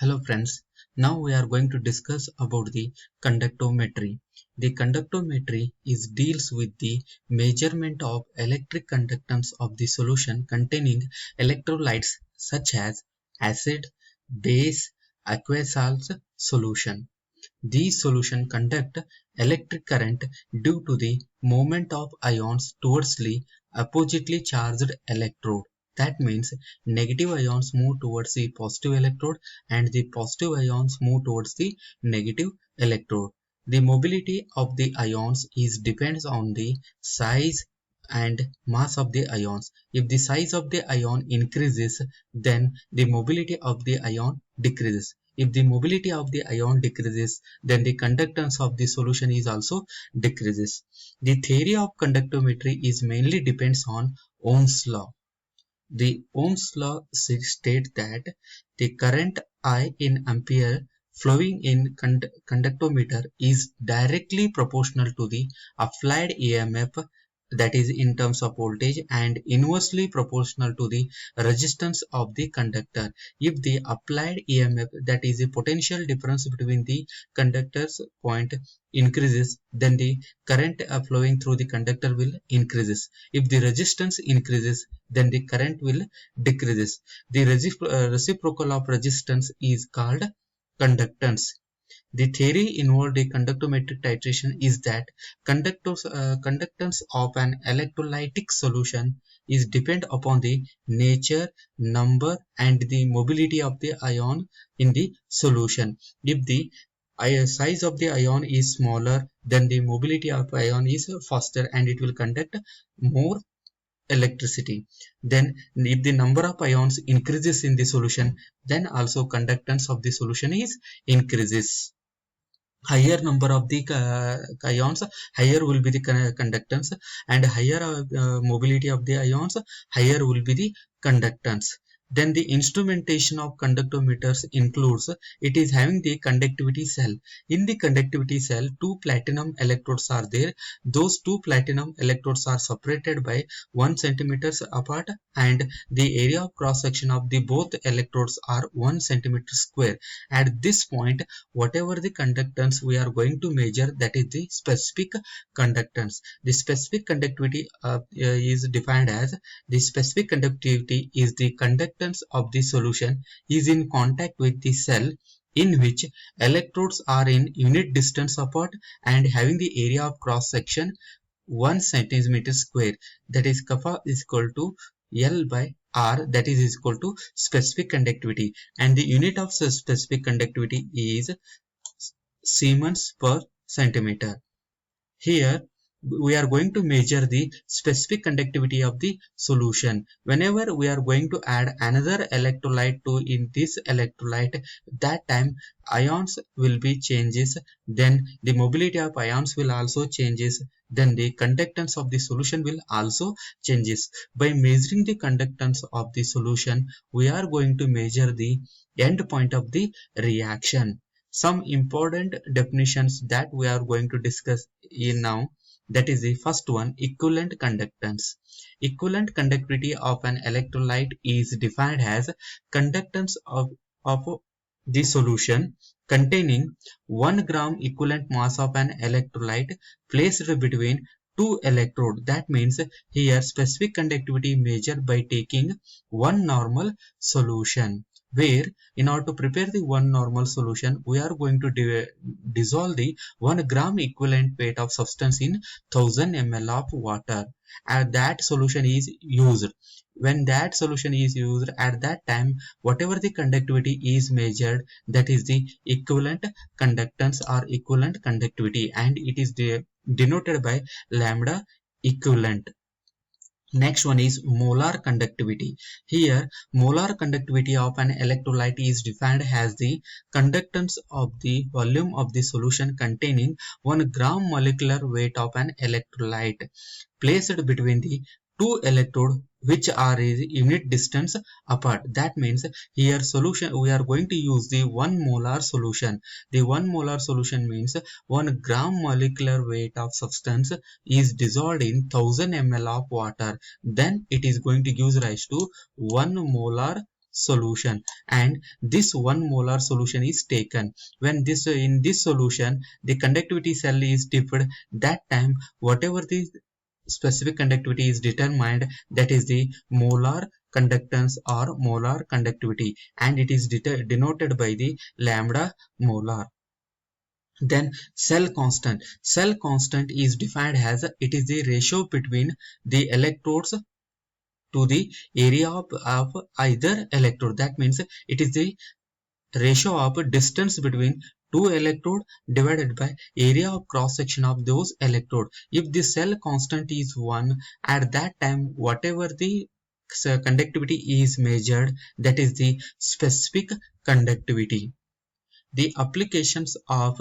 Hello friends, now we are going to discuss about the conductometry. The conductometry deals with the measurement of electric conductance of the solution containing electrolytes such as acid, base, aqueous salts solution. These solutions conduct electric current due to the movement of ions towards the oppositely charged electrode. That means negative ions move towards the positive electrode and the positive ions move towards the negative electrode. The mobility of the ions depends on the size and mass of the ions. If the size of the ion increases, then the mobility of the ion decreases. If the mobility of the ion decreases, then the conductance of the solution is also decreases. The theory of conductometry is mainly depends on Ohm's law. The Ohm's law states that the current I in ampere flowing in conductometer is directly proportional to the applied EMF, that is in terms of voltage, and inversely proportional to the resistance of the conductor. If the applied EMF, that is the potential difference between the conductor's point, increases, then the current flowing through the conductor will increases. If the resistance increases, then the current will decreases. The reciprocal of resistance is called conductance. The theory involved in conductometric titration is that conductance of an electrolytic solution is depend upon the nature, number, and the mobility of the ion in the solution. If the size of the ion is smaller, then the mobility of ion is faster and it will conduct more electricity. Then if the number of ions increases in the solution, then also conductance of the solution is increases. Higher number of the ions, higher will be the conductance, and higher mobility of the ions, higher will be the conductance. Then the instrumentation of conductometers includes, it is having the conductivity cell. In the conductivity cell, two platinum electrodes are there. Those two platinum electrodes are separated by 1 centimeters apart, and the area of cross section of the both electrodes are 1 centimeter square. At this point, whatever the conductance we are going to measure, that is the specific conductance. The specific conductivity is defined as, the specific conductivity is the conductance of the solution is in contact with the cell in which electrodes are in unit distance apart and having the area of cross section 1 centimeter square. That is kappa is equal to L by R, that is equal to specific conductivity, and the unit of specific conductivity is Siemens per centimeter. Here we are going to measure the specific conductivity of the solution. Whenever we are going to add another electrolyte to in this electrolyte, that time ions will be changes, then the mobility of ions will also changes, then the conductance of the solution will also changes. By measuring the conductance of the solution, we are going to measure the end point of the reaction. Some important definitions that we are going to discuss in now, that is the first one, equivalent conductance. Equivalent conductivity of an electrolyte is defined as conductance of the solution containing 1 gram equivalent mass of an electrolyte placed between two electrodes. That means here specific conductivity measured by taking one normal solution, where in order to prepare the one normal solution, we are going to dissolve the 1 gram equivalent weight of substance in 1000 ml of water, and that solution is used. When that solution is used, at that time whatever the conductivity is measured, that is the equivalent conductance or equivalent conductivity, and it is denoted by lambda equivalent. Next one is molar conductivity. Here, molar conductivity of an electrolyte is defined as the conductance of the volume of the solution containing 1 gram molecular weight of an electrolyte placed between the two electrodes which are a unit distance apart. That means here solution we are going to use the 1 molar solution. The 1 molar solution means 1 gram molecular weight of substance is dissolved in 1000 ml of water. Then it is going to give rise to 1 molar solution, and this 1 molar solution is taken. When this in this solution the conductivity cell is dipped, that time whatever the specific conductivity is determined, that is the molar conductance or molar conductivity, and it is denoted by the lambda molar. Then cell constant is defined as it is the ratio between the electrodes to the area of either electrode. That means it is the ratio of distance between two electrode divided by area of cross section of those electrode. If the cell constant is 1, at that time whatever the conductivity is measured, that is the specific conductivity. The applications of